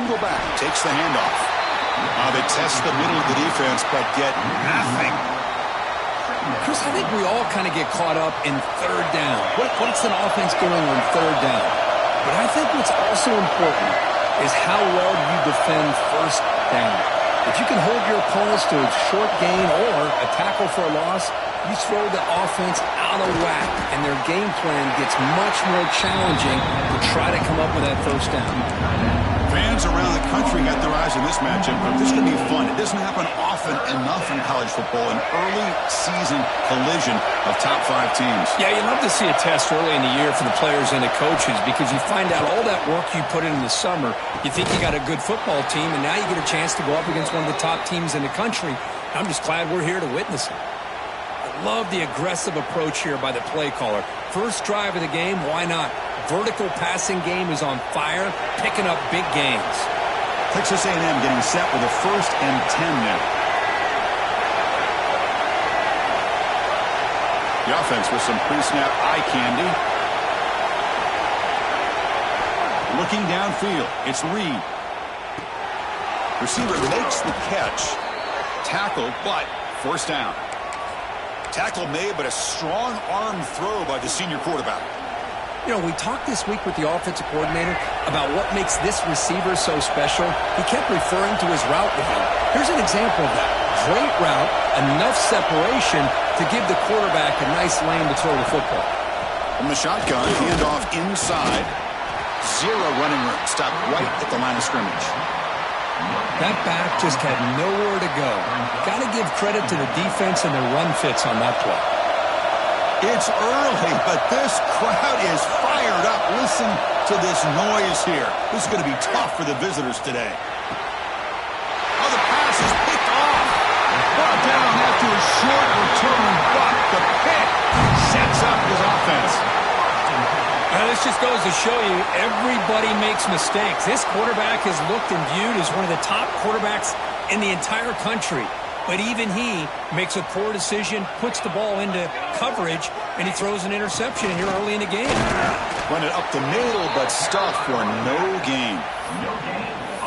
single back. Takes the handoff. They test the middle of the defense, but get nothing. Chris, I think we all kind of get caught up in third down. What's an offense doing on third down? But I think what's also important is how well you defend first down. If you can hold your opponents to a short gain or a tackle for a loss, you throw the offense out of whack, and their game plan gets much more challenging to try to come up with that first down. Fans around the country got their eyes on this matchup, but this is going to be fun. It doesn't happen often enough in college football, an early season collision of top 5 teams. Yeah, you love to see a test early in the year for the players and the coaches because you find out all that work you put in the summer. You think you got a good football team, and now you get a chance to go up against one of the top teams in the country. I'm just glad we're here to witness it. I love the aggressive approach here by the play caller. First drive of the game, why not? Vertical passing game is on fire, picking up big gains. Texas A&M getting set with a 1st and 10 now. The offense with some pre-snap eye candy. Looking downfield, it's Reed. Receiver makes the catch. Tackle, but first down. Tackle made, but a strong arm throw by the senior quarterback. You know, we talked this week with the offensive coordinator about what makes this receiver so special. He kept referring to his route with him. Here's an example of that. Great route, enough separation to give the quarterback a nice lane to throw the football. From the shotgun, handoff inside. Zero running room. Stopped right at the line of scrimmage. That back just had nowhere to go. Got to give credit to the defense and their run fits on that play. It's early, but this crowd is fired up. Listen to this noise here. This is going to be tough for the visitors today. Oh, the pass is picked off. Brought down after a short return, but the pick sets up his offense. Now, this just goes to show you everybody makes mistakes. This quarterback is looked and viewed as one of the top quarterbacks in the entire country. But even he makes a poor decision, puts the ball into coverage, and he throws an interception here early in the game. Run it up the middle, but stuffed for no gain.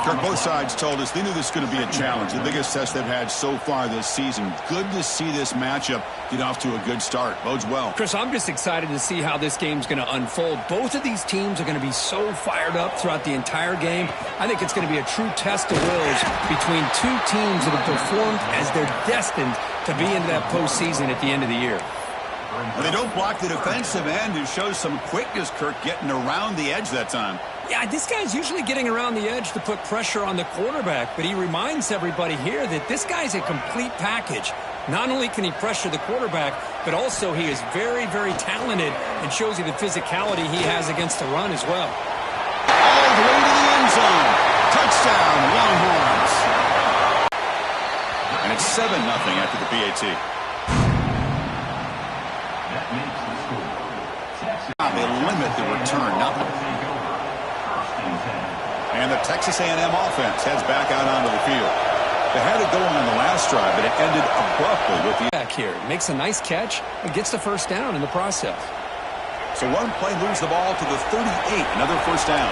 Kirk, both sides told us they knew this was going to be a challenge. The biggest test they've had so far this season. Good to see this matchup get off to a good start. Bodes well. Chris, I'm just excited to see how this game's going to unfold. Both of these teams are going to be so fired up throughout the entire game. I think it's going to be a true test of wills between two teams that have performed as they're destined to be into that postseason at the end of the year. And they don't block the defensive end, who shows some quickness, Kirk, getting around the edge that time. Yeah, this guy's usually getting around the edge to put pressure on the quarterback, but he reminds everybody here that this guy's a complete package. Not only can he pressure the quarterback, but also he is very, very talented and shows you the physicality he has against the run as well. All the way to the end zone. Touchdown, Longhorns. And it's 7-0 after the PAT. They limit the return. And the Texas A&M offense heads back out onto the field. They had it going on the last drive, but it ended abruptly with the back here. Makes a nice catch and gets the first down in the process. So one play moves the ball to the 38. Another first down.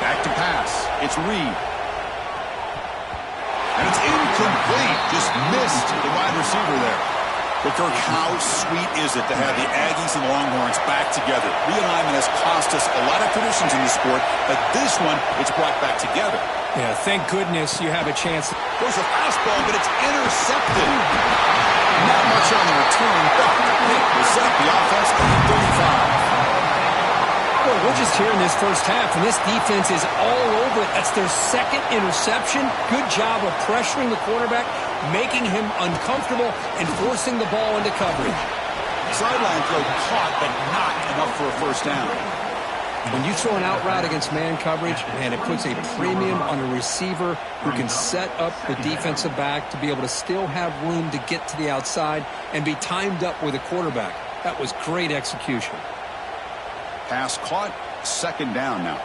Back to pass. It's Reed. And it's incomplete. Just missed the wide receiver there. But Kirk, how sweet is it to have the Aggies and the Longhorns back together? Realignment has cost us a lot of traditions in the sport, but this one, it's brought back together. Yeah, thank goodness you have a chance. There's a fastball, but it's intercepted. Not much on the return, but it will set up the offense at the 35. Well, we're just here in this first half, and this defense is all over it. That's their second interception. Good job of pressuring the quarterback, making him uncomfortable, and forcing the ball into coverage. Sideline throw caught, but not enough for a first down. When you throw an out route against man coverage, man, it puts a premium on a receiver who can set up the defensive back to be able to still have room to get to the outside and be timed up with a quarterback. That was great execution. Pass caught, second down now.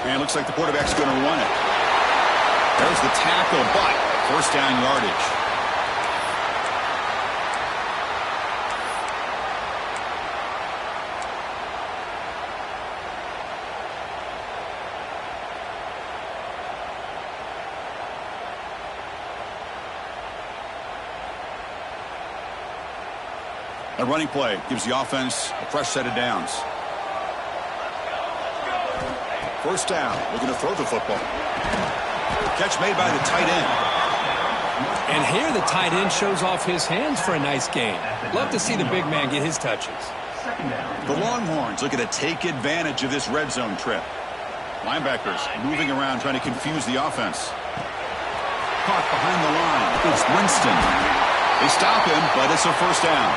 And looks like the quarterback's going to run it. There's the tackle, but first down yardage. A running play gives the offense a fresh set of downs. First down, looking to throw the football. Catch made by the tight end. And here the tight end shows off his hands for a nice gain. Love to see the big man get his touches. The Longhorns looking to take advantage of this red zone trip. Linebackers moving around trying to confuse the offense. Caught behind the line. It's Winston. They stop him, but it's a first down.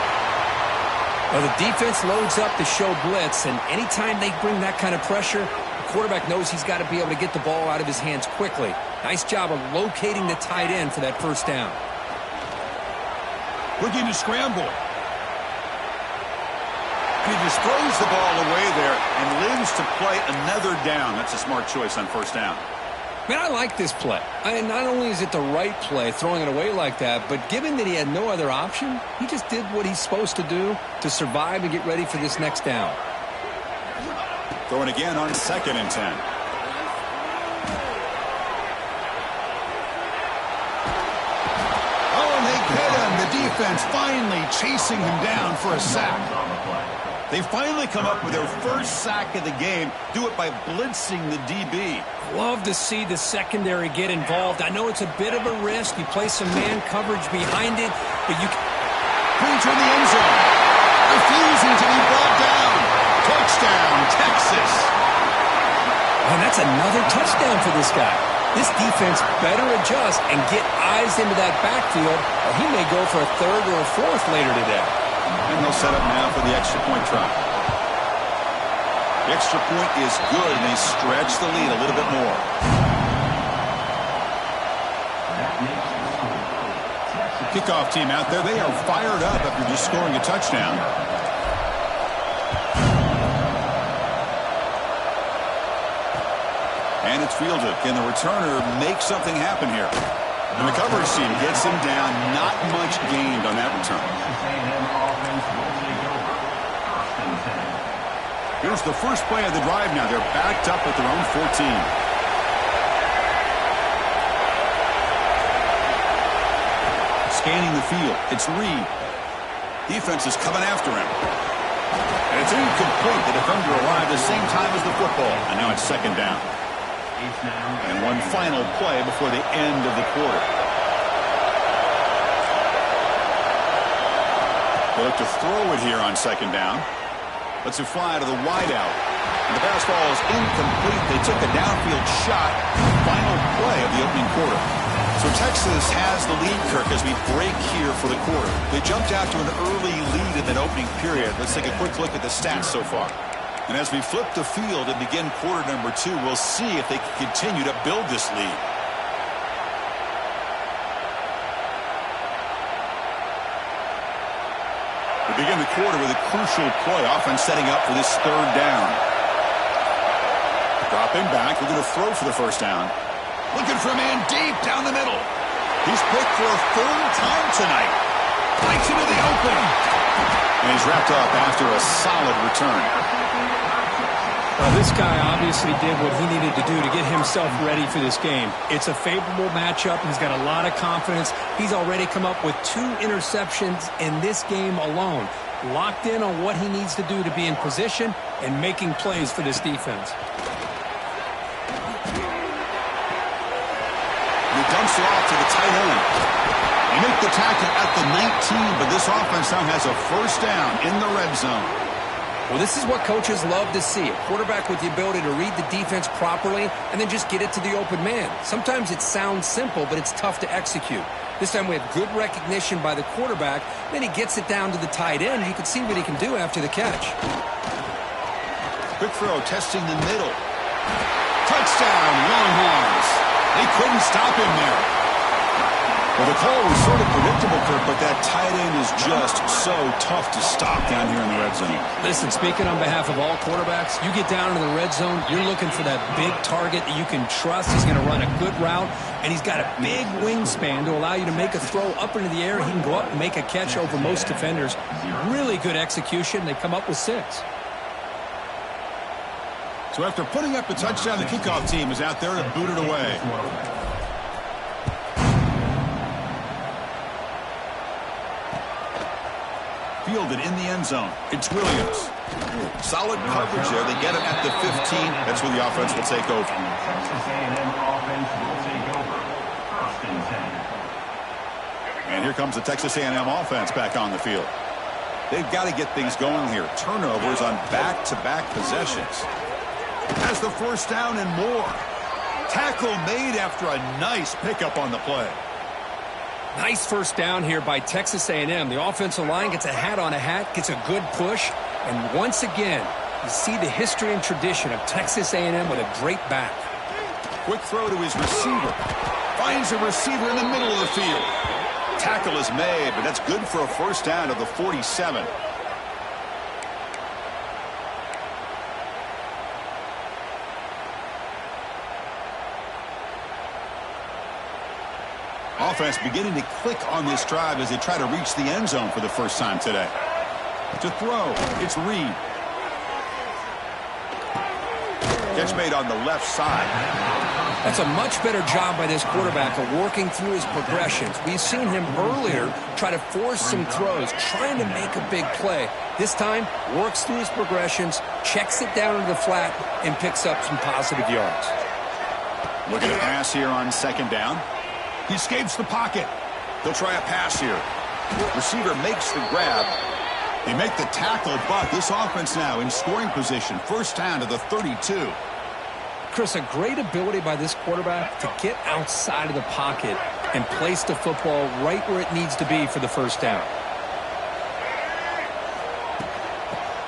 Well, the defense loads up to show blitz, and anytime they bring that kind of pressure, the quarterback knows he's got to be able to get the ball out of his hands quickly. Nice job of locating the tight end for that first down. Looking to scramble. He just throws the ball away there and lives to play another down. That's a smart choice on first down. Man, I like this play. Not only is it the right play, throwing it away like that, but given that he had no other option, he just did what he's supposed to do to survive and get ready for this next down. Throwing again on 2nd and 10. Oh, and they hit him. The defense finally chasing him down for a sack. They finally come up with their first sack of the game. Do it by blitzing the DB. Love to see the secondary get involved. I know it's a bit of a risk. You play some man coverage behind it, but you can... Preacher in the end zone. Refusing to be brought down. Touchdown, Texas. And that's another touchdown for this guy. This defense better adjust and get eyes into that backfield, or he may go for a third or a fourth later today. And they'll set up now for the extra point try. The extra point is good, and they stretch the lead a little bit more. Kickoff team out there, they are fired up after just scoring a touchdown. And it's fielded. Can the returner make something happen here? And the coverage team gets him down. Not much gained on that return. Here's the first play of the drive now. They're backed up at their own 14. Scanning the field. It's Reed. Defense is coming after him. And it's incomplete. The defender arrived at the same time as the football. And now it's 2nd down. And one final play before the end of the quarter. They look to throw it here on 2nd down. Lets it fly to the wideout. And the pass ball is incomplete. They took a downfield shot. Final play of the opening quarter. So Texas has the lead, Kirk, as we break here for the quarter. They jumped out to an early lead in that opening period. Let's take a quick look at the stats so far. And as we flip the field and begin quarter number 2, we'll see if they can continue to build this lead. We begin the quarter with a crucial play. Offense setting up for this 3rd down. Dropping back. We're going to throw for the first down. Looking for a man deep down the middle. He's picked for a 3rd time tonight. Lights into the open. And he's wrapped up after a solid return. Well, this guy obviously did what he needed to do to get himself ready for this game. It's a favorable matchup. He's got a lot of confidence. He's already come up with 2 interceptions in this game alone. Locked in on what he needs to do to be in position and making plays for this defense. He dumps it off to the tight end. They make the tackle at the 19, but this offense now has a first down in the red zone. Well, this is what coaches love to see. A quarterback with the ability to read the defense properly and then just get it to the open man. Sometimes it sounds simple, but it's tough to execute. This time we have good recognition by the quarterback. Then he gets it down to the tight end. You can see what he can do after the catch. Quick throw, testing the middle. Touchdown, Longhorns. They couldn't stop him there. Well, the call was sort of predictable, Kirk, but that tight end is just so tough to stop down here in the red zone. Listen, speaking on behalf of all quarterbacks, you get down into the red zone, you're looking for that big target that you can trust. He's going to run a good route, and he's got a big wingspan to allow you to make a throw up into the air. He can go up and make a catch over most defenders. Really good execution. They come up with 6. So after putting up the touchdown, the kickoff team is out there to boot it away. fielded in the end zone. It's Williams. Solid coverage there. They get him at the 15. That's where the offense will take over. Texas A&M offense will take over. First and 10. And here comes the Texas A&M offense back on the field. They've got to get things going here. Turnovers on back-to-back possessions. Has the first down and more. Tackle made after a nice pickup on the play. Nice first down here by Texas A&M. The offensive line gets a hat on a hat, gets a good push, and once again, you see the history and tradition of Texas A&M with a great back. Quick throw to his receiver. Finds a receiver in the middle of the field. Tackle is made, but that's good for a first down to the 47. Offense beginning to click on this drive as they try to reach the end zone for the first time today. To throw, it's Reed. Catch made on the left side. That's a much better job by this quarterback of working through his progressions. We've seen him earlier try to force some throws, trying to make a big play. This time, works through his progressions, checks it down into the flat, and picks up some positive yards. Looking to pass here on second down. He escapes the pocket. They'll try a pass here. Receiver makes the grab. They make the tackle, but this offense now in scoring position. First down to the 32. Chris, a great ability by this quarterback to get outside of the pocket and place the football right where it needs to be for the first down.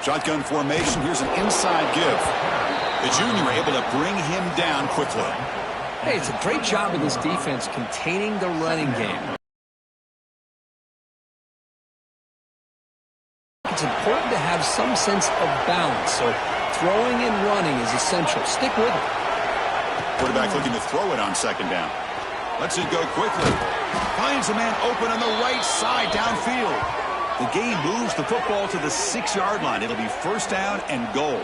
Shotgun formation. Here's an inside give. The junior able to bring him down quickly. Hey, it's a great job of this defense containing the running game. It's important to have some sense of balance, so throwing and running is essential. Stick with it. Quarterback looking to throw it on second down. Lets it go quickly. Finds a man open on the right side downfield. The game moves the football to the 6-yard line. It'll be first down and goal.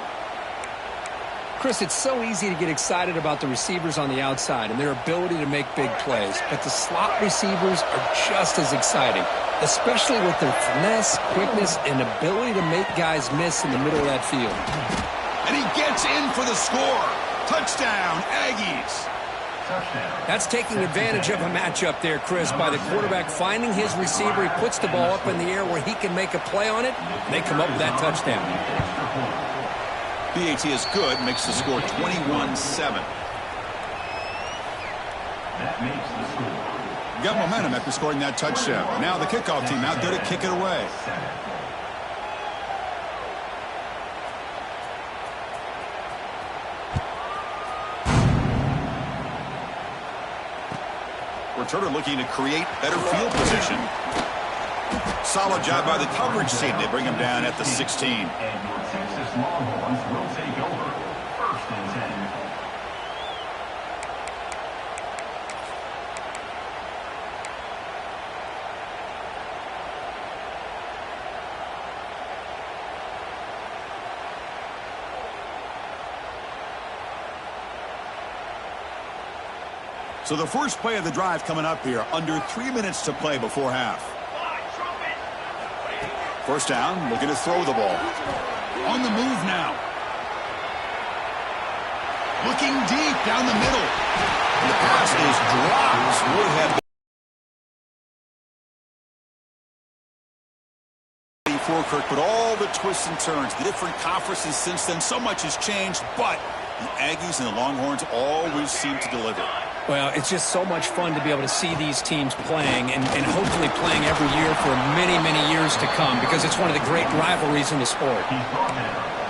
Chris, it's so easy to get excited about the receivers on the outside and their ability to make big plays, but the slot receivers are just as exciting, especially with their finesse, quickness, and ability to make guys miss in the middle of that field. And he gets in for the score. Touchdown, Aggies. That's taking advantage of a matchup there, Chris, by the quarterback finding his receiver. He puts the ball up in the air where he can make a play on it, and they come up with that touchdown. PAT is good, makes the score 21-7. That makes the score. Got momentum after scoring that touchdown. Now the kickoff team out there to kick it away. Returner looking to create better field position. Solid job by the coverage team. They bring him down at the 16. And your Texas Longhorns will take over. First and 10. So the first play of the drive coming up here. Under 3 minutes to play before half. First down, looking to throw the ball. On the move now. Looking deep down the middle. And the pass is dropped. Would have been for Kirk, but all the twists and turns, the different conferences since then, so much has changed, but the Aggies and the Longhorns always seem to deliver. Well, it's just so much fun to be able to see these teams playing and hopefully playing every year for many, many years to come because it's one of the great rivalries in the sport.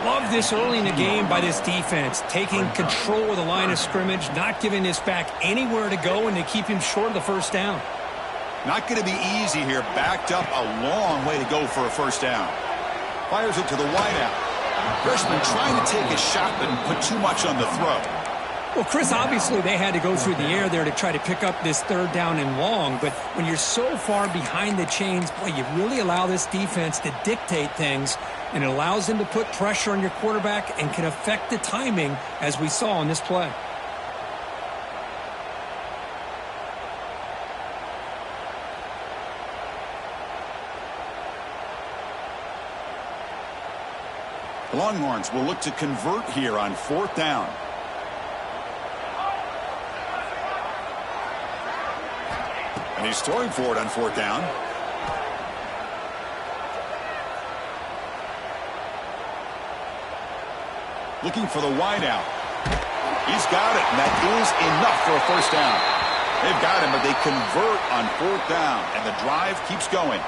Love this early in the game by this defense, taking control of the line of scrimmage, not giving this back anywhere to go, and they keep him short of the first down. Not going to be easy here. Backed up a long way to go for a first down. Fires it to the wideout. Freshman trying to take a shot but put too much on the throw. Well, Chris, obviously they had to go through the air there to try to pick up this third down and long, but when you're so far behind the chains, boy, you really allow this defense to dictate things, and it allows them to put pressure on your quarterback and can affect the timing, as we saw on this play. The Longhorns will look to convert here on 4th down. And he's throwing for it on 4th down. Looking for the wideout. He's got it, and that is enough for a 1st down. They've got him, but they convert on 4th down, and the drive keeps going.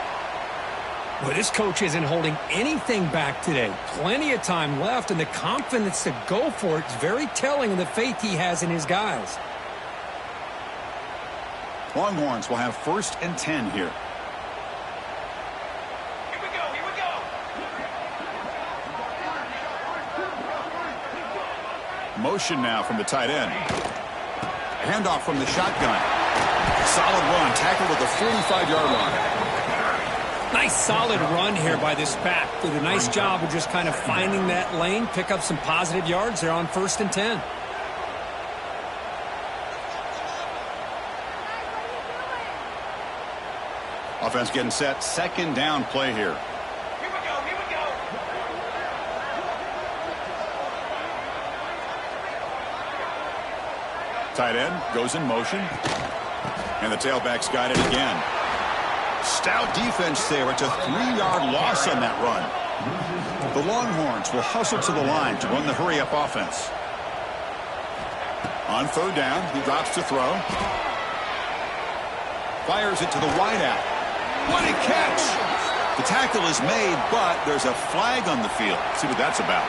Well, this coach isn't holding anything back today. Plenty of time left, and the confidence to go for it is very telling of the faith he has in his guys. Longhorns will have 1st and 10 here. Here we go, here we go. Motion now from the tight end. Handoff from the shotgun. Solid run, tackled at the 45-yard line. Nice solid run here by this back. Did a nice job of just kind of finding that lane, pick up some positive yards there on 1st and 10. Offense getting set. 2nd down play here. Here we go, here we go. Tight end goes in motion. And the tailback's got it again. Stout defense there. It's a 3-yard loss on that run. The Longhorns will hustle to the line to run the hurry-up offense. On 3rd down, he drops to throw. Fires it to the wideout. What a catch! The tackle is made, but there's a flag on the field. See what that's about.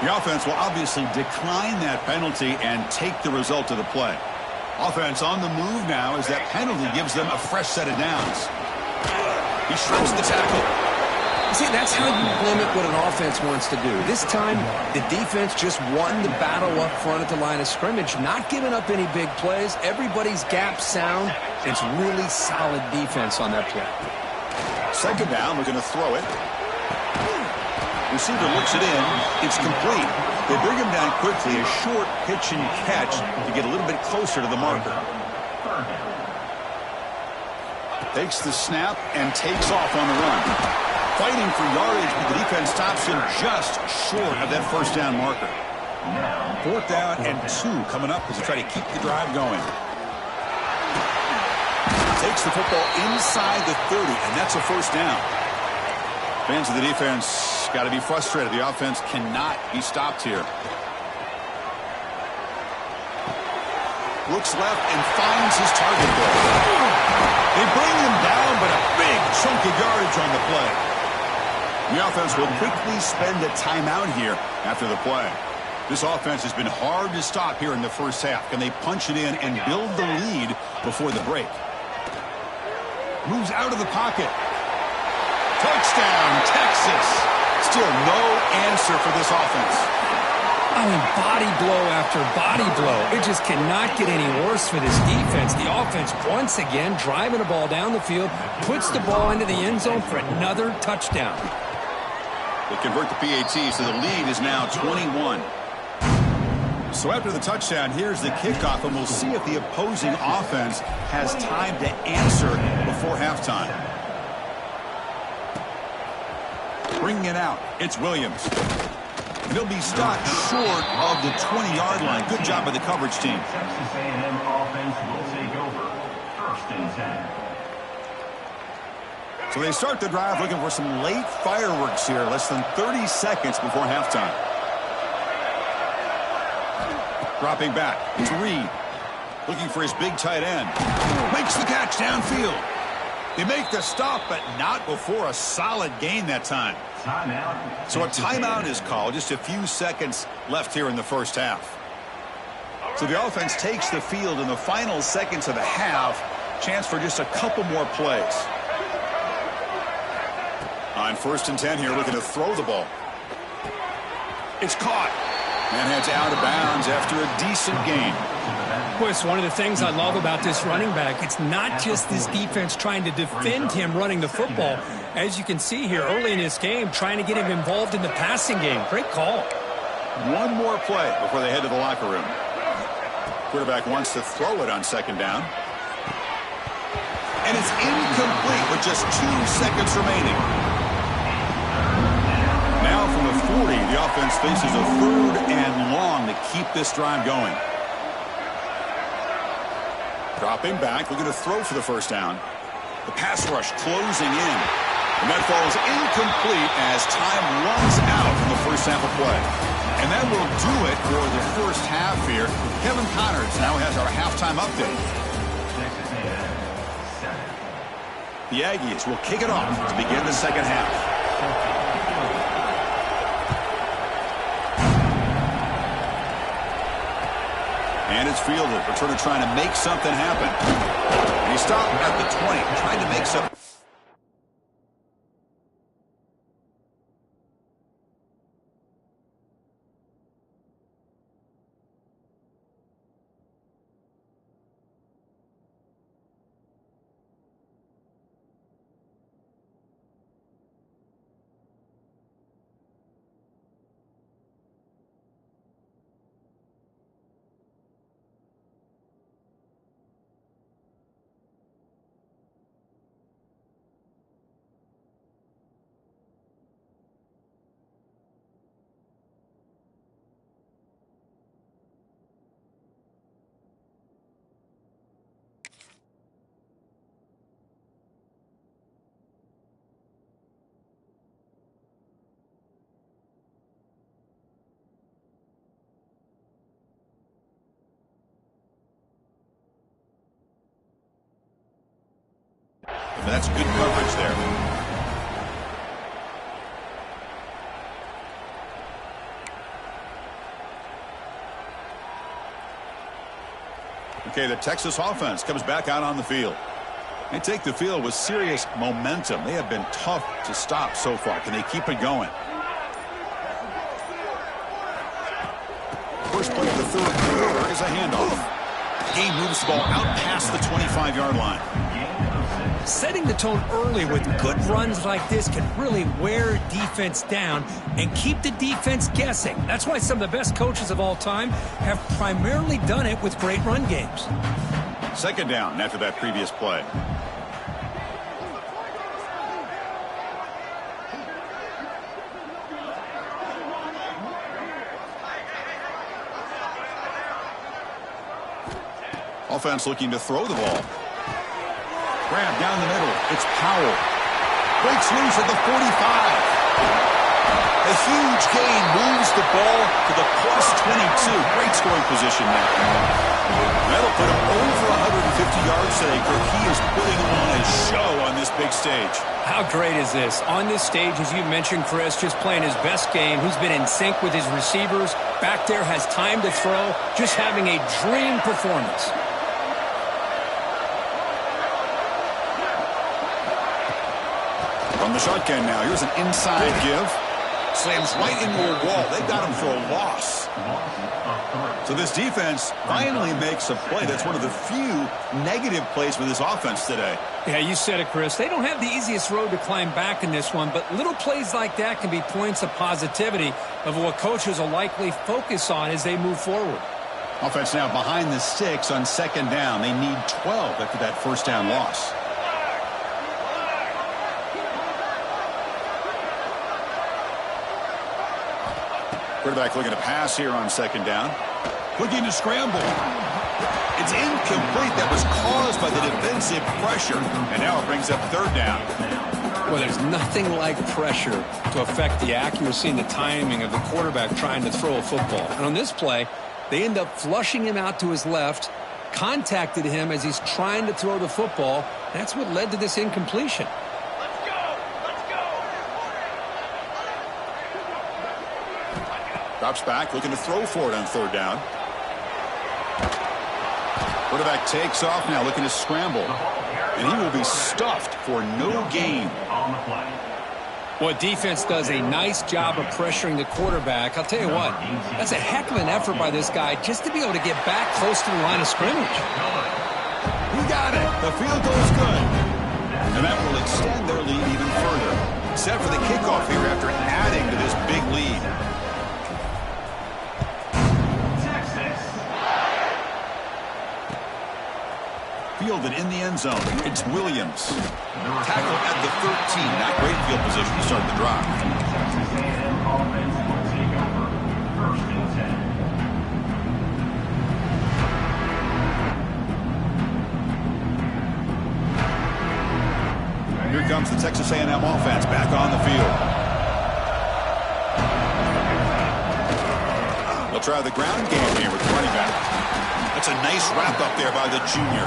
The offense will obviously decline that penalty and take the result of the play. Offense on the move now as that penalty gives them a fresh set of downs. He shreds the tackle. See, that's how you limit what an offense wants to do. This time, the defense just won the battle up front at the line of scrimmage, not giving up any big plays. Everybody's gap sound. It's really solid defense on that play. 2nd down, we're going to throw it. Receiver looks it in. It's complete. They bring him down quickly, a short pitch and catch to get a little bit closer to the marker. Takes the snap and takes off on the run. Fighting for yardage, but the defense stops him just short of that 1st down marker. 4th down and 2 coming up as they try to keep the drive going. Takes the football inside the 30, and that's a 1st down. Fans of the defense got to be frustrated. The offense cannot be stopped here. Looks left and finds his target there. They bring him down, but a big chunk of yardage on the play. The offense will quickly spend a timeout here after the play. This offense has been hard to stop here in the 1st half. Can they punch it in and build the lead before the break? Moves out of the pocket. Touchdown, Texas. Still no answer for this offense. I mean, body blow after body blow. It just cannot get any worse for this defense. The offense, once again, driving the ball down the field, puts the ball into the end zone for another touchdown. They convert the PAT, so the lead is now 21. So after the touchdown, here's the kickoff, and we'll see if the opposing offense has time to answer before halftime. Bringing it out, it's Williams. They'll be stopped short of the 20-yard line. Good job by the coverage team. Texas A&M offense will take over. 1st and 10. So they start the drive looking for some late fireworks here. Less than 30 seconds before halftime. Dropping back, it's Reed. Looking for his big tight end. Makes the catch downfield. They make the stop, but not before a solid gain that time. Timeout. So a timeout is called. Just a few seconds left here in the 1st half. So the offense takes the field in the final seconds of the half. Chance for just a couple more plays. On 1st and 10 here, looking to throw the ball. It's caught. And heads out of bounds after a decent gain. Boy, it's one of the things I love about this running back. It's not just this defense trying to defend him running the football. As you can see here early in this game, trying to get him involved in the passing game. Great call. One more play before they head to the locker room. Quarterback wants to throw it on 2nd down. And it's incomplete with just 2 seconds remaining. Now from the 40, the offense faces a 3rd and long to keep this drive going. Dropping back, looking to throw for the first down. The pass rush closing in. And that falls incomplete as time runs out from the first half of play. And that will do it for the first half here. Kevin Connors now has our halftime update. The Aggies will kick it off to begin the second half. And it's fielded. Returner trying to make something happen. And he stopped at the 20, trying to make something. But that's good coverage there. Okay, the Texas offense comes back out on the field. They take the field with serious momentum. They have been tough to stop so far. Can they keep it going? First play of the 3rd quarter is a handoff. Game moves the ball out past the 25-yard line. Setting the tone early with good runs like this can really wear defense down and keep the defense guessing. That's why some of the best coaches of all time have primarily done it with great run games. Second down after that previous play. Offense looking to throw the ball. Grab down the middle. It's Powell. Breaks loose at the 45. A huge gain moves the ball to the +22. Great scoring position now. That'll put him over 150 yards today. Kirk, he is putting on a show on this big stage. How great is this? On this stage, as you mentioned, Chris, just playing his best game. He's been in sync with his receivers. Back there, has time to throw. Just having a dream performance. From the shotgun now, here's an inside give. Slams right into a wall. They've got him for a loss. So this defense finally makes a play. That's one of the few negative plays for this offense today. Yeah, you said it, Chris. They don't have the easiest road to climb back in this one, but little plays like that can be points of positivity of what coaches will likely focus on as they move forward. Offense now behind the sticks on second down. They need 12 after that first down loss. Quarterback looking to pass here on second down. Looking to scramble. It's incomplete. That was caused by the defensive pressure. And now it brings up third down. Well, there's nothing like pressure to affect the accuracy and the timing of the quarterback trying to throw a football. And on this play, they end up flushing him out to his left, contacted him as he's trying to throw the football. That's what led to this incompletion. Drops back, looking to throw for it on third down. Quarterback takes off now, looking to scramble. And he will be stuffed for no gain. Well, defense does a nice job of pressuring the quarterback. I'll tell you what, that's a heck of an effort by this guy just to be able to get back close to the line of scrimmage. He got it. The field goal is good. And that will extend their lead even further. Set for the kickoff here after adding to this big lead. Fielded in the end zone. It's Williams. Tackle at the 13. Not great field position to start the drive. comes the Texas A&M offense back on the field. They'll try the ground game here with the running back. That's a nice wrap up there by the junior.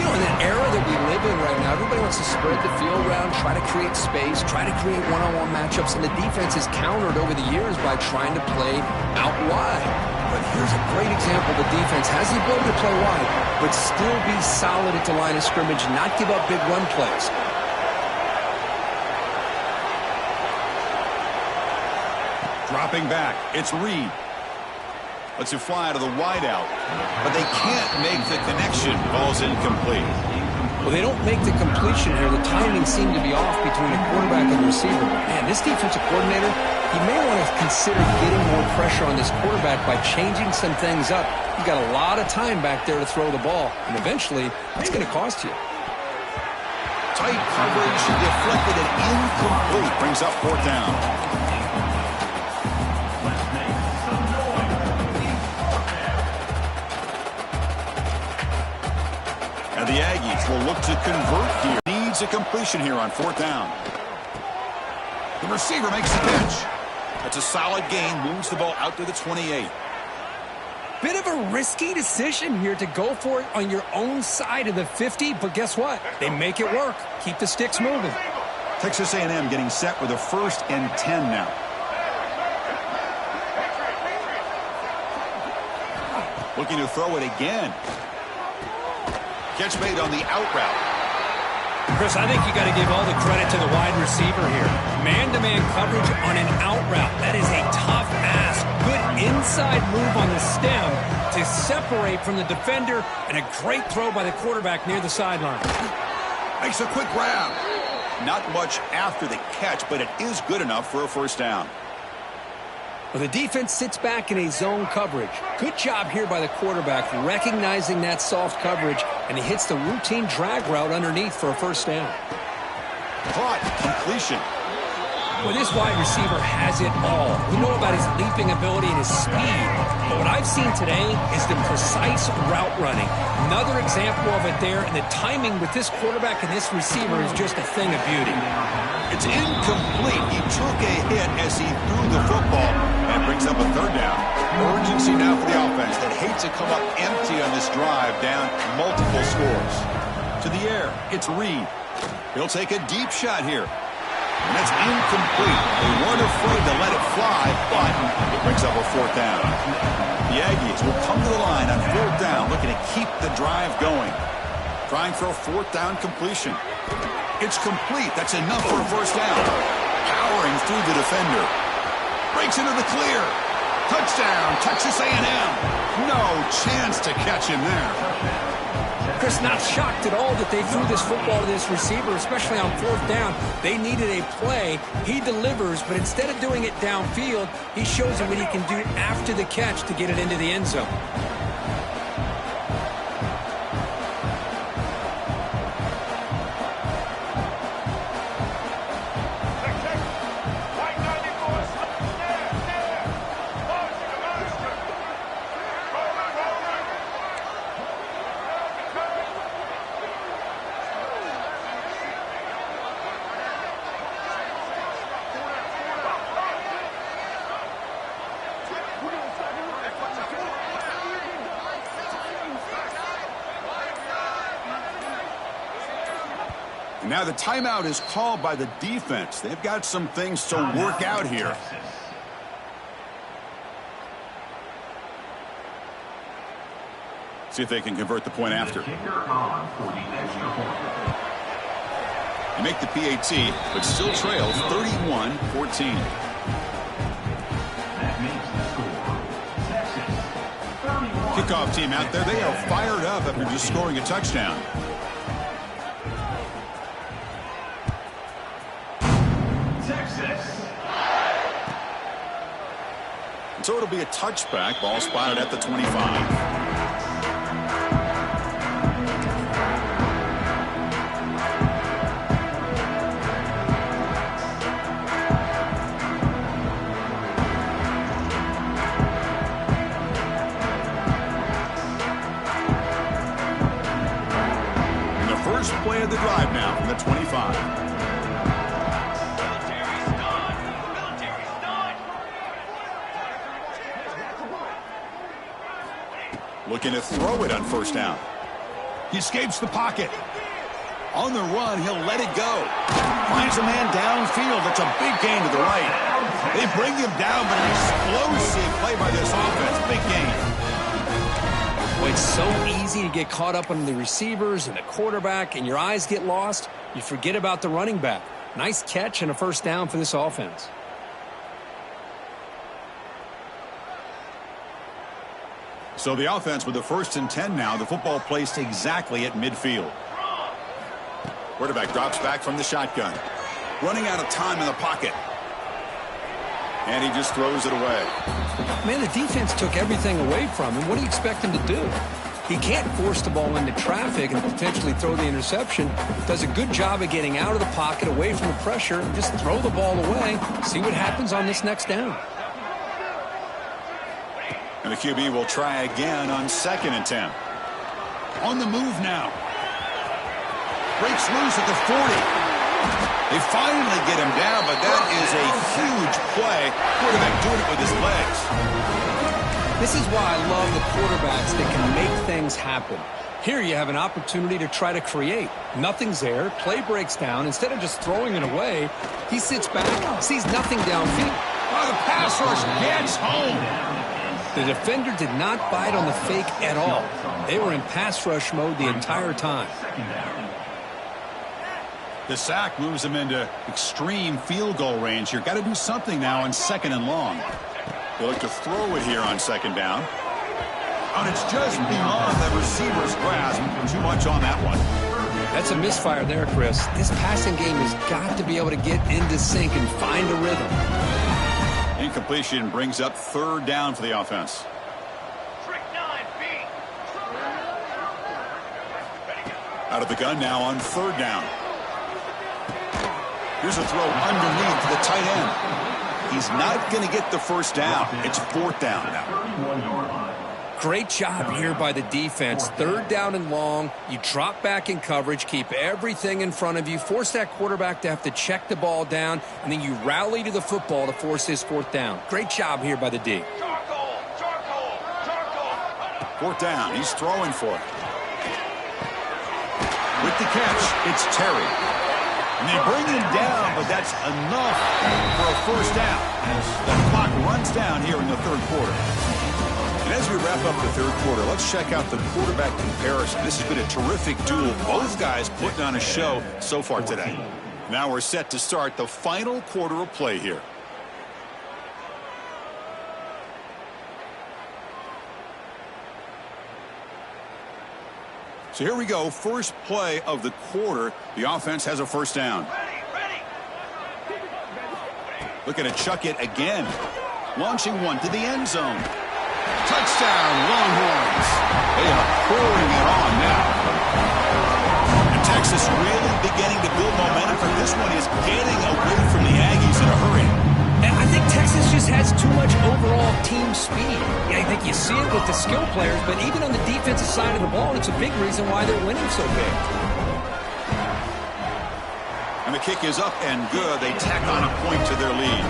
You know, in that era that we live in right now, everybody wants to spread the field around, try to create space, try to create one-on-one matchups, and the defense is countered over the years by trying to play out wide. But here's a great example. The defense has the ability to play wide, but still be solid at the line of scrimmage, not give up big run plays. Dropping back, it's Reed. Lets it fly to the wideout, but they can't make the connection. Ball's incomplete. Well, they don't make the completion here. The timing seemed to be off between the quarterback and the receiver. Man, this defensive coordinator, he may want to consider getting more pressure on this quarterback by changing some things up. He's got a lot of time back there to throw the ball, and eventually, it's going to cost you. Tight coverage, deflected and incomplete. Brings up 4th down. And the Aggies will look to convert here. Needs a completion here on 4th down. The receiver makes the catch. That's a solid gain. Moves the ball out to the 28. Bit of a risky decision here to go for it on your own side of the 50, but guess what? They make it work. Keep the sticks moving. Texas A&M getting set with a 1st and 10 now. Looking to throw it again. Catch made on the out route. Chris, I think you got to give all the credit to the wide receiver here. Man-to-man coverage on an out route. That is a tough ask. Good inside move on the stem to separate from the defender, and a great throw by the quarterback near the sideline. Makes a quick grab. Not much after the catch, but it is good enough for a 1st down. Well, the defense sits back in a zone coverage. Good job here by the quarterback, recognizing that soft coverage, and he hits the routine drag route underneath for a 1st down. Caught. Completion. Well, this wide receiver has it all. We know about his leaping ability and his speed, but what I've seen today is the precise route running. Another example of it there, and the timing with this quarterback and this receiver is just a thing of beauty. It's incomplete. He took a hit as he threw the football, and brings up a 3rd down. Urgency now for the offense that hates to come up empty on this drive, down multiple scores. To the air, it's Reed. He'll take a deep shot here. And that's incomplete. They weren't afraid to let it fly, but it brings up a 4th down. The Aggies will come to the line on 4th down, looking to keep the drive going. Trying for a 4th down completion. It's complete. That's enough for a 1st down. Powering through the defender. Breaks into the clear. Touchdown, Texas A&M. No chance to catch him there. Chris, not shocked at all that they threw this football to this receiver, especially on 4th down. They needed a play. He delivers, but instead of doing it downfield, he shows them what he can do after the catch to get it into the end zone. Now the timeout is called by the defense. They've got some things to work out here. See if they can convert the point after. They make the PAT, but still trail 31-14. Kickoff team out there, they are fired up after just scoring a touchdown. So it'll be a touchback. Ball spotted at the 25. first play of the drive now from the 25. Looking to throw it on first down. He escapes the pocket. On the run, he'll let it go. Finds a man downfield. That's a big gain to the right. They bring him down, but an explosive play by this offense. Big gain. Well, it's so easy to get caught up on the receivers and the quarterback, and your eyes get lost. You forget about the running back. Nice catch and a first down for this offense. So the offense with the 1st and 10 now. The football placed exactly at midfield. Quarterback drops back from the shotgun. Running out of time in the pocket. And he just throws it away. Man, the defense took everything away from him. What do you expect him to do? He can't force the ball into traffic and potentially throw the interception. Does a good job of getting out of the pocket, away from the pressure, and just throw the ball away. See what happens on this next down. And the QB will try again on 2nd and 10. On the move now. Breaks loose at the 40. They finally get him down, but that is a huge play. Quarterback doing it with his legs. This is why I love the quarterbacks that can make things happen. Here you have an opportunity to try to create. Nothing's there. Play breaks down. Instead of just throwing it away, he sits back, sees nothing downfield. Oh, the pass rush gets home. The defender did not bite on the fake at all. They were in pass rush mode the entire time. The sack moves him into extreme field goal range here. Got to do something now on 2nd and long. They look to throw it here on 2nd down. And it's just beyond the receiver's grasp. Too much on that one. That's a misfire there, Chris. This passing game has got to be able to get into sync and find a rhythm. Incompletion brings up 3rd down for the offense. Out of the gun now on 3rd down. Here's a throw underneath to the tight end. He's not going to get the first down. It's 4th down now. Great job here by the defense. 3rd down and long. You drop back in coverage, keep everything in front of you, force that quarterback to have to check the ball down, and then you rally to the football to force his 4th down. Great job here by the D. 4th down. He's throwing for it. With the catch, it's Terry. And they bring him down, but that's enough for a first down. The clock runs down here in the 3rd quarter. And as we wrap up the 3rd quarter, let's check out the quarterback comparison. This has been a terrific duel. Both guys putting on a show so far today. Now we're set to start the final quarter of play here. So here we go. First play of the quarter. The offense has a first down. Looking to chuck it again. Launching one to the end zone. Touchdown, Longhorns. They are pouring it on now. And Texas really beginning to build momentum for this one is getting away from the Aggies in a hurry. And I think Texas just has too much overall team speed. I think you see it with the skill players, but even on the defensive side of the ball, it's a big reason why they're winning so big. And the kick is up and good. They tack on a point to their lead.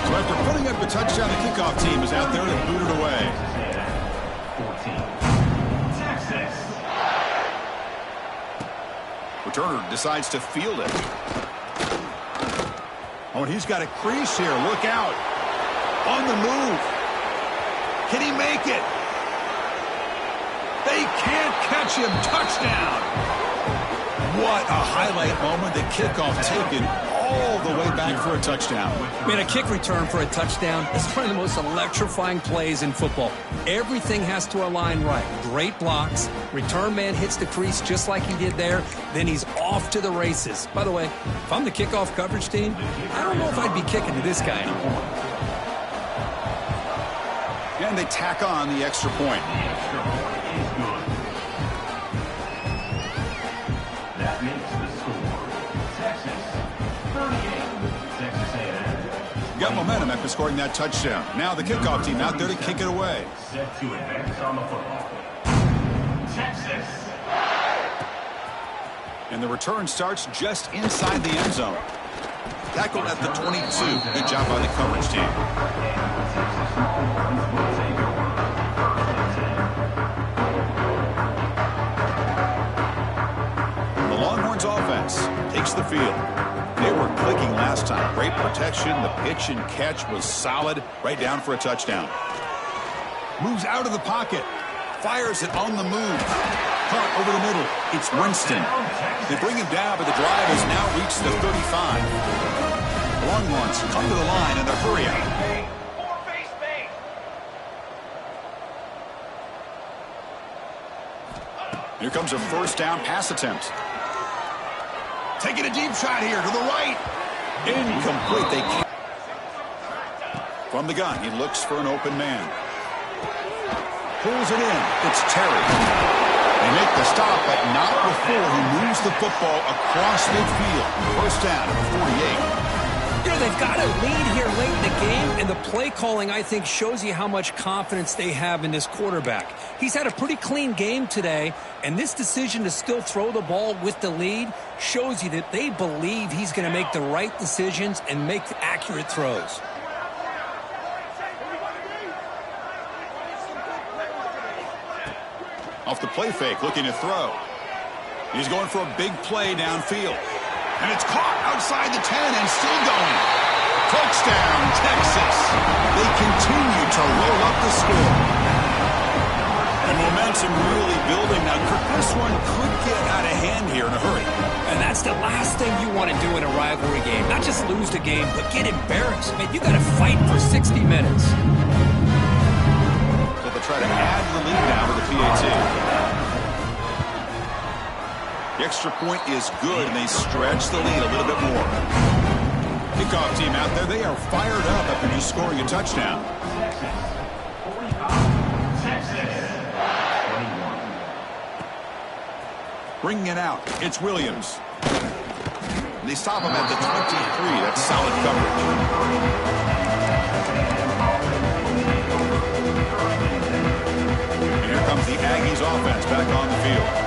So after putting up a touchdown, the kickoff team is out there to boot it away. 14. Texas. Returner decides to field it. Oh, and he's got a crease here. Look out. On the move. Can he make it? They can't catch him. Touchdown. What a highlight moment. The kickoff taken all the way back for a touchdown. Man, a kick return for a touchdown is one of the most electrifying plays in football. Everything has to align right. Great blocks. Return man hits the crease just like he did there. Then he's off to the races. By the way, if I'm the kickoff coverage team, I don't know if I'd be kicking to this guy anymore. And they tack on the extra point. The extra point is good. That makes the score. Texas 38. Texas A&M. Got momentum after scoring that touchdown. Now the kickoff team out there to kick it away. Set to advance on the football. Texas. And the return starts just inside the end zone. Tackled at the 22. Good job by the coverage team. The Longhorns offense takes the field. They were clicking last time. Great protection. The pitch and catch was solid. Right down for a touchdown. Moves out of the pocket. Fires it on the move. Caught over the middle. It's Winston. They bring him down, but the drive has now reached the 35. The Longhorns come to the line in a hurry up. Here comes a first down pass attempt. Taking a deep shot here to the right. Incomplete. They can't. From the gun, he looks for an open man. Pulls it in. It's Terry. They make the stop, but not before he moves the football across midfield. First down at the 48. You know, they've got a lead here late in the game, and the play calling, I think, shows you how much confidence they have in this quarterback. He's had a pretty clean game today, and this decision to still throw the ball with the lead shows you that they believe he's going to make the right decisions and make accurate throws. Off the play fake, looking to throw. He's going for a big play downfield. And it's caught outside the 10 and still going. Touchdown, Texas. They continue to roll up the score. And momentum really building. Now, this one could get out of hand here in a hurry. And that's the last thing you want to do in a rivalry game. Not just lose the game, but get embarrassed. Man, you got to fight for 60 minutes. So they'll try to add the lead now with the PAT. The extra point is good, and they stretch the lead a little bit more. Kickoff team out there, they are fired up after just scoring a touchdown. Bringing it out, it's Williams. They stop him at the 23. That's solid coverage. And here comes the Aggies offense back on the field.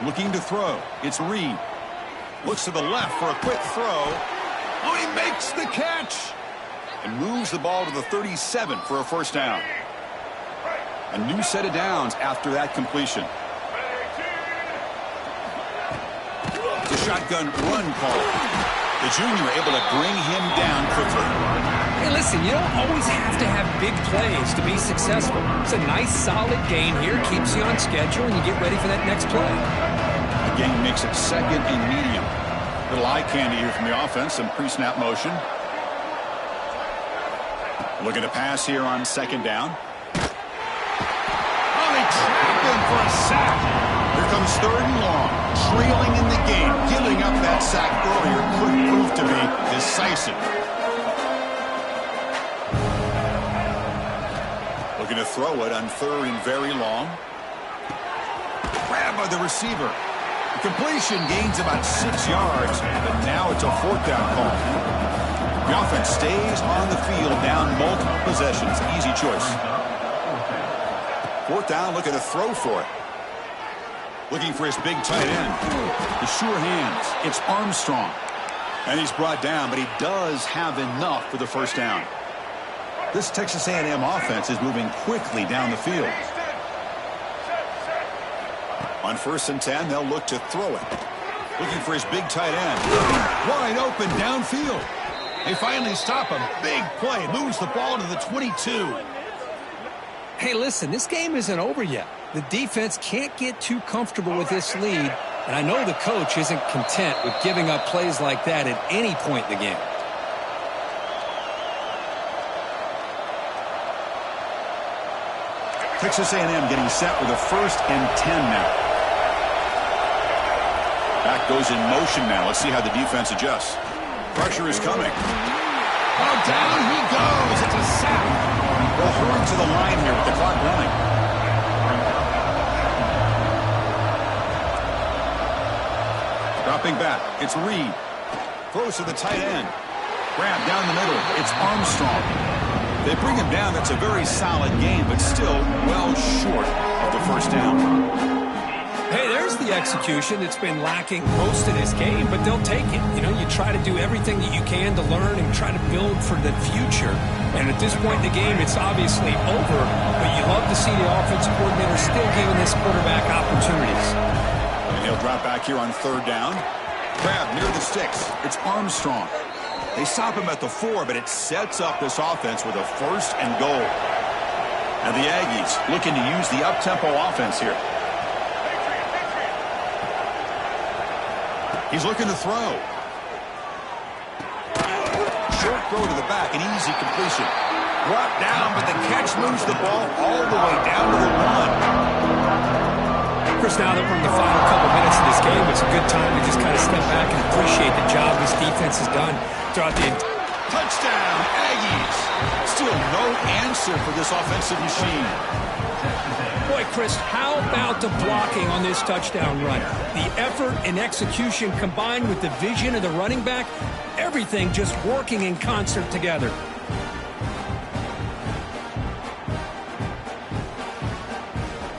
Looking to throw. It's Reed. Looks to the left for a quick throw. Oh, he makes the catch. And moves the ball to the 37 for a first down. A new set of downs after that completion. It's a shotgun run call. The junior able to bring him down quickly. Hey, listen, you don't always have to have big plays to be successful. It's a nice, solid gain here. Keeps you on schedule, and you get ready for that next play. The game makes it second and medium. Little eye candy here from the offense. Some pre-snap motion. Looking to pass here on second down. Oh, they trap him for a sack. Here comes third and long. Trailing in the game. Giving up that sack earlier could prove to be decisive. Looking to throw it on third and very long. Grabbed by the receiver. The completion gains about 6 yards, but now it's a fourth down call. The offense stays on the field down multiple possessions. Easy choice. Fourth down, looking to throw for it. Looking for his big tight end. The sure hands. It's Armstrong. And he's brought down, but he does have enough for the first down. This Texas A&M offense is moving quickly down the field. On first and 10, they'll look to throw it. Looking for his big tight end. Wide open downfield. They finally stop him. Big play. Moves the ball to the 22. Hey, listen, this game isn't over yet. The defense can't get too comfortable with this lead, and I know the coach isn't content with giving up plays like that at any point in the game. Texas A&M getting set with a first and 10 now. Back goes in motion now. Let's see how the defense adjusts. Pressure is coming. Oh, down he goes. It's a sack. They'll hurry to the line here with the clock running. Dropping back. It's Reed. Throws to the tight end. Grab down the middle. It's Armstrong. They bring him down. That's a very solid game, but still well short of the first down. Hey, there's the execution that's been lacking most of this game, but they'll take it. You know, you try to do everything that you can to learn and try to build for the future. And at this point in the game, it's obviously over, but you love to see the offensive coordinator still giving this quarterback opportunities. And he'll drop back here on third down. Grab near the sticks. It's Armstrong. They stop him at the 4, but it sets up this offense with a first and goal. And the Aggies looking to use the up-tempo offense here. He's looking to throw. Short throw to the back, an easy completion. Brought down, but the catch moves the ball all the way down to the 1. Chris, now that we're in the final couple minutes of this game, it's a good time to just kind of step back and appreciate the job this defense has done throughout the entire. Touchdown, Aggies. Still no answer for this offensive machine. Boy, Chris, how about the blocking on this touchdown run? The effort and execution combined with the vision of the running back, everything just working in concert together.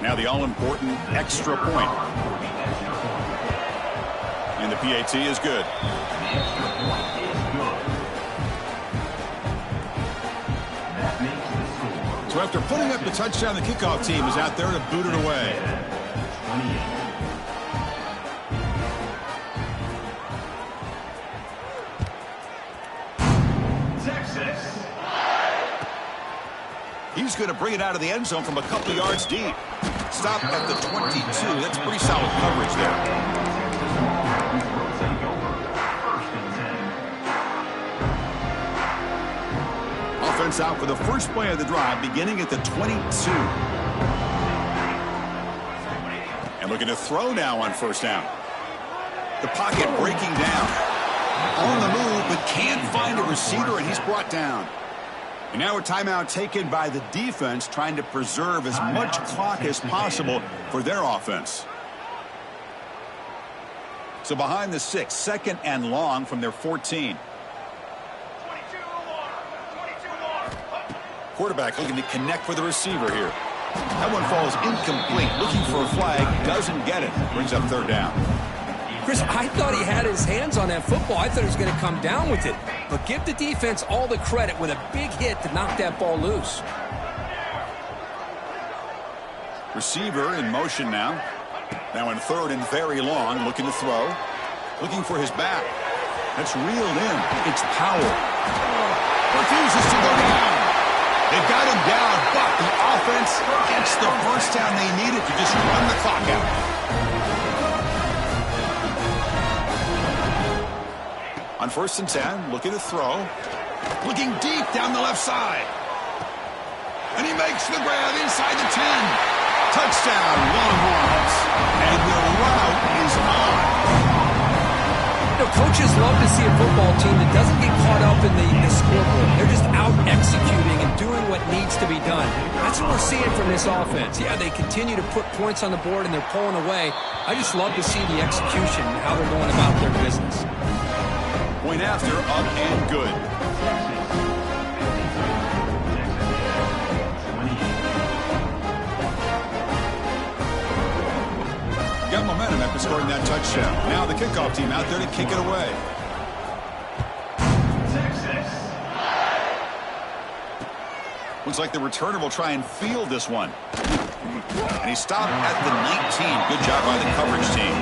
Now the all-important extra point. And the PAT is good. So after putting up the touchdown, the kickoff team is out there to boot it away. Texas. He's going to bring it out of the end zone from a couple yards deep. Stop at the 22. That's pretty solid coverage there. Offense out for the first play of the drive, beginning at the 22. And looking to throw now on first down. The pocket breaking down. On the move, but can't find a receiver, and he's brought down. And now a timeout taken by the defense, trying to preserve as much clock as possible for their offense. So behind the 6, second and long from their 14. Quarterback looking to connect with the receiver here. That one falls incomplete. Looking for a flag, doesn't get it. Brings up third down. Chris, I thought he had his hands on that football. I thought he was going to come down with it. But give the defense all the credit with a big hit to knock that ball loose. Receiver in motion now. Now in third and very long, looking to throw. Looking for his back. That's reeled in. It's Powell. Refuses to go down. They've got him down, but the offense gets the first down they needed to just run the clock out. On first and 10, looking to throw. Looking deep down the left side. And he makes the grab inside the 10. Touchdown, Longhorns. And the route is on. You know, coaches love to see a football team that doesn't get caught up in the scoreboard. They're just out executing and doing what needs to be done. That's what we're seeing from this offense. Yeah, they continue to put points on the board and they're pulling away. I just love to see the execution and how they're going about their business. Point after, up and good. Got momentum after scoring that touchdown. Now the kickoff team out there to kick it away. Texas. Looks like the returner will try and field this one. And he stopped at the 19. Good job by the coverage team.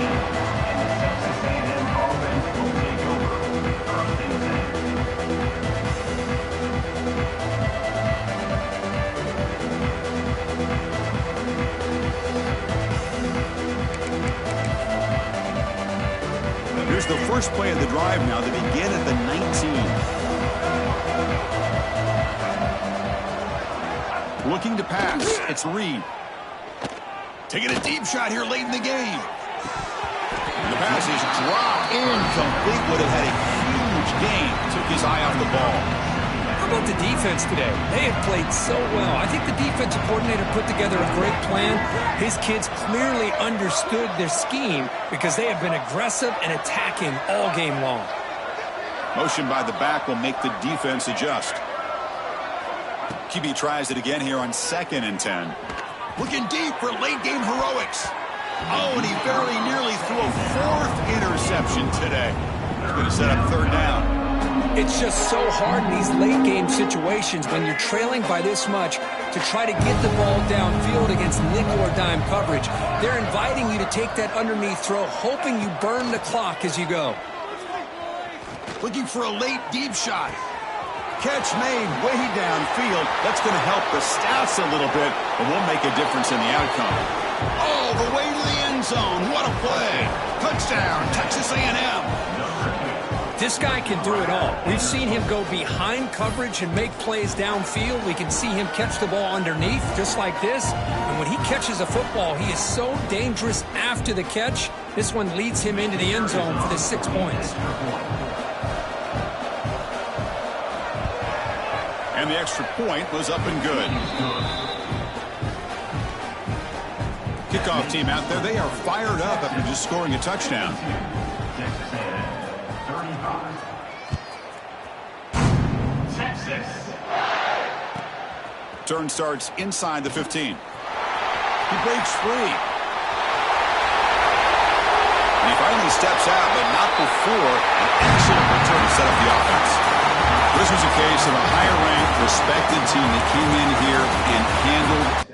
Here's the first play of the drive now. They begin at the 19. Looking to pass. It's Reed. Taking a deep shot here late in the game. The pass is dropped incomplete. Would have had a huge gain. Took his eye off the ball. How about the defense today? They have played so well. I think the defensive coordinator put together a great plan. His kids clearly understood their scheme because they have been aggressive and attacking all game long. Motion by the back will make the defense adjust. QB tries it again here on 2nd and 10. Looking deep for late-game heroics. Oh, and he very nearly threw a 4th interception today. Going to set up 3rd down. It's just so hard in these late-game situations when you're trailing by this much to try to get the ball downfield against nickel or dime coverage. They're inviting you to take that underneath throw, hoping you burn the clock as you go. Looking for a late deep shot. Catch made way downfield. That's going to help the stats a little bit, but won't make a difference in the outcome. Oh, the way to the end zone. What a play. Touchdown, Texas A&M. This guy can do it all. We've seen him go behind coverage and make plays downfield. We can see him catch the ball underneath, just like this. And when he catches a football, he is so dangerous after the catch. This one leads him into the end zone for the 6 points. And the extra point was up and good. Kickoff team out there, they are fired up after just scoring a touchdown. Texas A&M, 35. Texas. Turn starts inside the 15. He breaks free. And he finally steps out, but not before an excellent return to set up the offense. This was a case of a higher-ranked, respected team that came in here and handled